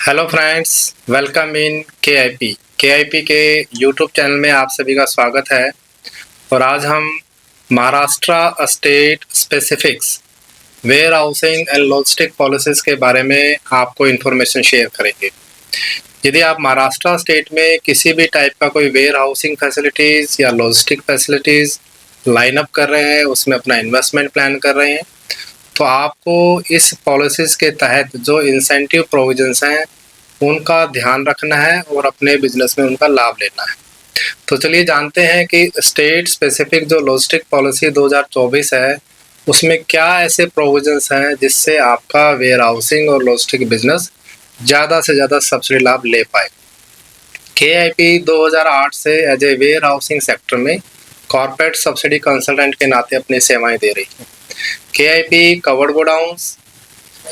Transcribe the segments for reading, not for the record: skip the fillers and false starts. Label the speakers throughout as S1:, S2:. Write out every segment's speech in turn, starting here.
S1: Hello friends, welcome in K I P के YouTube channel में आप सभी का स्वागत है। और आज हम Maharashtra state specifics warehousing and logistic policies के बारे में आपको इन्फॉर्मेशन शेयर करेंगे। यदि आप महाराष्ट्र स्टेट में किसी भी टाइप का कोई वेयर हाउसिंग फैसिलिटीज़ या लॉजिस्टिक फैसिलिटीज़ लाइन अप कर रहे हैं, उसमें अपना इन्वेस्टमेंट प्लान कर रहे हैं, तो आपको इस पॉलिसीज़ के तहत जो इंसेंटिव प्रोविजंस हैं उनका ध्यान रखना है और अपने बिजनेस में उनका लाभ लेना है। तो चलिए जानते हैं कि स्टेट स्पेसिफिक जो लॉजिस्टिक पॉलिसी 2024 है उसमें क्या ऐसे प्रोविजंस हैं जिससे आपका वेयर हाउसिंग और लॉजिस्टिक बिजनेस ज़्यादा से ज़्यादा सब्सिडी लाभ ले पाए। के.आई.पी. 2008 से as a warehousing sector में कॉर्पोरेट सब्सिडी कंसल्टेंट के नाते अपनी सेवाएं दे रही है। के.आई.पी. कवर्ड गोडाउंस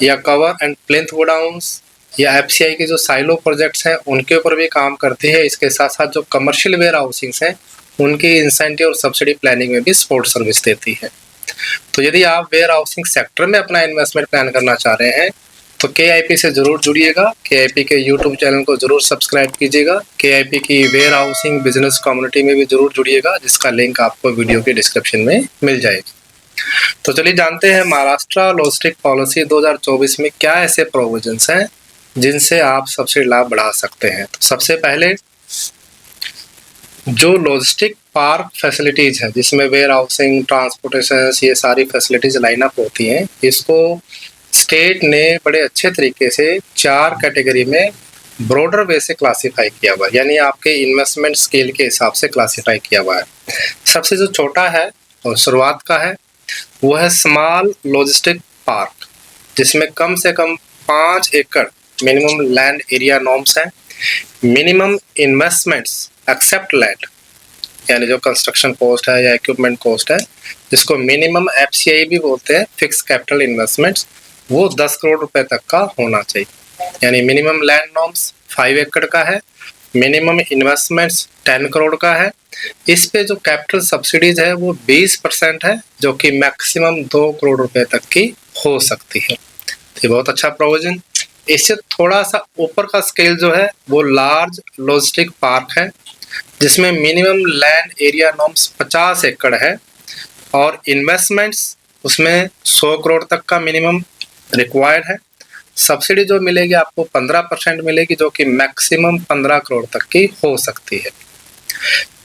S1: या कवर एंड प्लिंथ गोडाउंस या एफसीआई के जो साइलो प्रोजेक्ट्स हैं उनके ऊपर भी काम करती है। इसके साथ साथ जो कमर्शियल वेयर हाउसिंग्स हैं उनकी इंसेंटिव और सब्सिडी प्लानिंग में भी सपोर्ट सर्विस देती है। तो यदि आप वेयर हाउसिंग सेक्टर में अपना इन्वेस्टमेंट प्लान करना चाह रहे हैं तो के.आई.पी. से ज़रूर जुड़िएगा। के.आई.पी. के यूट्यूब चैनल को ज़रूर सब्सक्राइब कीजिएगा। के.आई.पी. की वेयर हाउसिंग बिजनेस कम्युनिटी में भी ज़रूर जुड़िएगा, जिसका लिंक आपको वीडियो के डिस्क्रिप्शन में मिल जाएगी। तो चलिए जानते हैं महाराष्ट्र लॉजिस्टिक पॉलिसी 2024 में क्या ऐसे प्रोविजंस हैं जिनसे आप सब्सिडी लाभ बढ़ा सकते हैं। तो सबसे पहले जो लॉजिस्टिक पार्क फैसिलिटीज है जिसमें वेयर हाउसिंग, ट्रांसपोर्टेशन, ये सारी फैसिलिटीज लाइन अप होती हैं, इसको स्टेट ने बड़े अच्छे तरीके से 4 कैटेगरी में ब्रॉडर वे से क्लासिफाई किया हुआ है, यानी आपके इन्वेस्टमेंट स्केल के हिसाब से क्लासिफाई किया हुआ है। सबसे जो छोटा है और शुरुआत का है वो है स्मॉल लॉजिस्टिक पार्क, जिसमें कम से कम 5 एकड़ मिनिमम लैंड एरिया नॉर्म्स हैं। मिनिमम इन्वेस्टमेंट्स एक्सेप्ट लैंड, यानी जो कंस्ट्रक्शन कॉस्ट है या इक्विपमेंट कॉस्ट है, जिसको मिनिमम एफसीआई भी बोलते हैं, फिक्स कैपिटल इन्वेस्टमेंट्स, वो 10 करोड़ रुपए तक का होना चाहिए। यानी मिनिमम लैंड नॉर्म्स 5 एकड़ का है, मिनिमम इन्वेस्टमेंट्स 10 करोड़ का है। इस पे जो कैपिटल सब्सिडीज है वो 20% है, जो कि मैक्सिमम 2 करोड़ रुपए तक की हो सकती है। ये बहुत अच्छा प्रोविजन। इससे थोड़ा सा ऊपर का स्केल जो है वो लार्ज लॉजिस्टिक पार्क है, जिसमें मिनिमम लैंड एरिया नॉर्म्स 50 एकड़ है और इन्वेस्टमेंट्स उसमें 100 करोड़ तक का मिनिमम रिक्वायर्ड है। सब्सिडी जो मिलेगी आपको 15% मिलेगी, जो कि मैक्सिमम 15 करोड़ तक की हो सकती है।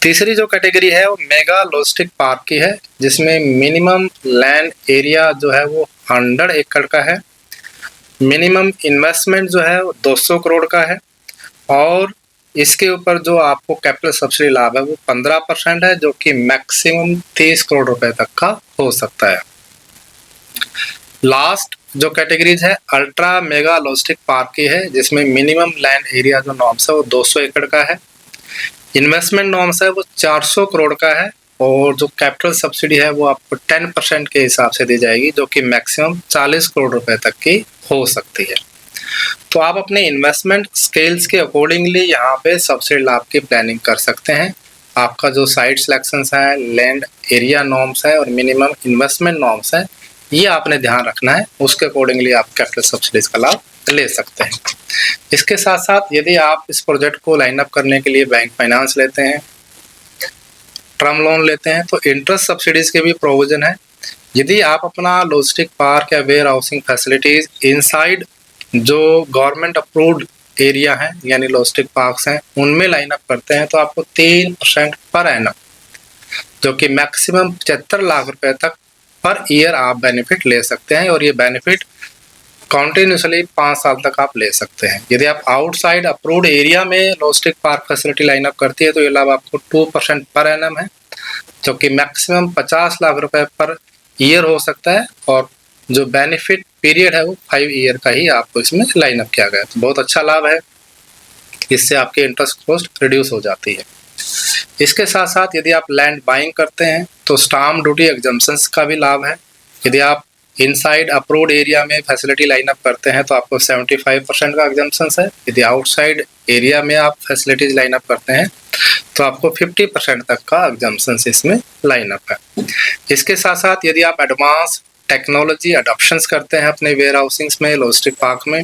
S1: तीसरी जो कैटेगरी है वो मेगा लॉजिस्टिक पार्क की है, जिसमें मिनिमम लैंड एरिया जो है वो 100 एकड़ का है, मिनिमम इन्वेस्टमेंट जो है वो 200 करोड़ का है और इसके ऊपर जो आपको कैपिटल सब्सिडी लाभ है वो 15% है, जो कि मैक्सिमम 30 करोड़ रुपए तक का हो सकता है। लास्ट जो कैटेगरीज है अल्ट्रा मेगा लॉजिस्टिक पार्क की है, जिसमें मिनिमम लैंड एरिया जो नॉर्म्स है वो 200 एकड़ का है, इन्वेस्टमेंट नॉर्म्स है वो 400 करोड़ का है और जो कैपिटल सब्सिडी है वो आपको 10% के हिसाब से दी जाएगी, जो कि मैक्सिमम 40 करोड़ रुपए तक की हो सकती है। तो आप अपने इन्वेस्टमेंट स्केल्स के अकॉर्डिंगली यहाँ पे सब्सिडी लाभ की प्लानिंग कर सकते हैं। आपका जो साइट सिलेक्शंस है, लैंड एरिया नॉर्म्स है और मिनिमम इन्वेस्टमेंट नॉर्म्स है, ये आपने ध्यान रखना है। उसके अकॉर्डिंगली आप कैपिटल सब्सिडीज का लाभ ले सकते हैं। इसके साथ साथ यदि आप इस प्रोजेक्ट को लाइन अप करने के लिए बैंक फाइनेंस लेते हैं, टर्म लोन लेते हैं, तो इंटरेस्ट सब्सिडीज के भी प्रोविजन है। यदि आप अपना लॉजिस्टिक पार्क या वेयर हाउसिंग फैसिलिटीज इनसाइड जो गवर्नमेंट अप्रूव्ड एरिया है, यानी लॉजिस्टिक पार्क्स हैं, उनमें लाइन अप करते हैं, तो आपको 3% पर एनम, जो कि मैक्सिमम 75 लाख रुपए तक पर ईयर आप बेनिफिट ले सकते हैं और ये बेनिफिट कॉन्टिन्यूसली 5 साल तक आप ले सकते हैं। यदि आप आउटसाइड अप्रूव्ड एरिया में logistic park facility line up करती है तो ये लाभ आपको 2% पर एनम है, जो कि मैक्सिमम 50 लाख रुपए पर ईयर हो सकता है और जो बेनिफिट पीरियड है वो 5 ईयर का ही आपको इसमें लाइन अप किया गया है। तो बहुत अच्छा लाभ है, इससे आपकी इंटरेस्ट कॉस्ट रिड्यूस हो जाती है। इसके साथ साथ यदि आप लैंड बाइंग करते हैं तो स्टाम्प ड्यूटी एग्जम्पशंस का भी लाभ है। यदि आप इनसाइड अप्रूव्ड एरिया में फैसिलिटी लाइन अप करते हैं तो आपको 75% का एग्जम्पशंस है। यदि आउटसाइड एरिया में आप फैसिलिटीज लाइन अप करते हैं तो आपको 50% तक का एग्जम्पशंस इसमें लाइन अप है। इसके साथ साथ यदि आप एडवांस टेक्नोलॉजी अडॉप्शंस करते हैं अपने वेयर हाउसिंग्स में, लॉजिस्टिक पार्क में,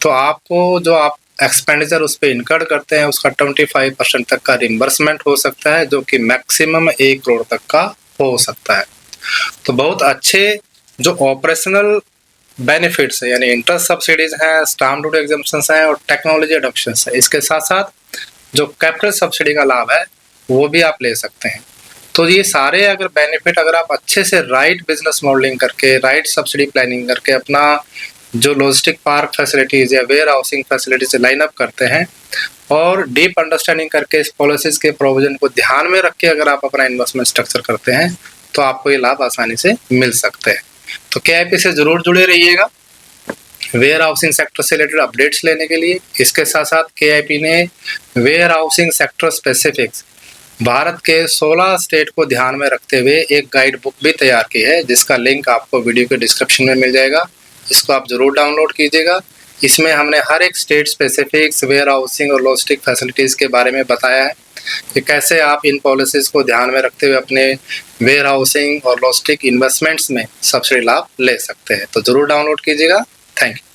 S1: तो आपको जो आप एक्सपेंडिचर उस पे इनकर्ड करते हैं उसका 25% तक का रिम्बर्समेंट हो सकता है, जो कि मैक्सिमम 1 करोड़ तक का हो सकता है। तो बहुत अच्छे जो ऑपरेशनल बेनिफिट्स है, यानी इंटरेस्ट सब्सिडीज हैं, स्टाम्प ड्यूटी एग्जम्पशंस हैं और टेक्नोलॉजी अडॉप्शंस है। इसके साथ साथ जो कैपिटल सब्सिडी का लाभ है वो भी आप ले सकते हैं। तो ये सारे अगर बेनिफिट अगर आप अच्छे से राइट बिजनेस मॉडलिंग करके, राइट सब्सिडी प्लानिंग करके अपना जो लॉजिस्टिक पार्क फैसिलिटीज या warehousing facilities line up करते हैं और डीप अंडरस्टैंडिंग करके इस पॉलिसीज के प्रोविजन को ध्यान में रख के अगर आप अपना इन्वेस्टमेंट स्ट्रक्चर करते हैं तो आपको ये लाभ आसानी से मिल सकते हैं। तो KIP से जरूर जुड़े रहिएगा वेयर हाउसिंग सेक्टर से रिलेटेड अपडेट्स लेने के लिए। इसके साथ साथ KIP ने warehousing sector specifics Bharat के 16 स्टेट को ध्यान में रखते हुए एक गाइड बुक भी तैयार की है, जिसका लिंक आपको वीडियो के डिस्क्रिप्शन में मिल जाएगा। इसको आप जरूर डाउनलोड कीजिएगा। इसमें हमने हर एक स्टेट स्पेसिफिक्स, वेयर हाउसिंग और लॉजिस्टिक फैसिलिटीज़ के बारे में बताया है कि कैसे आप इन पॉलिसीज़ को ध्यान में रखते हुए अपने वेयर हाउसिंग और लॉजिस्टिक इन्वेस्टमेंट्स में सब्सिडी लाभ ले सकते हैं। तो ज़रूर डाउनलोड कीजिएगा। Thank you.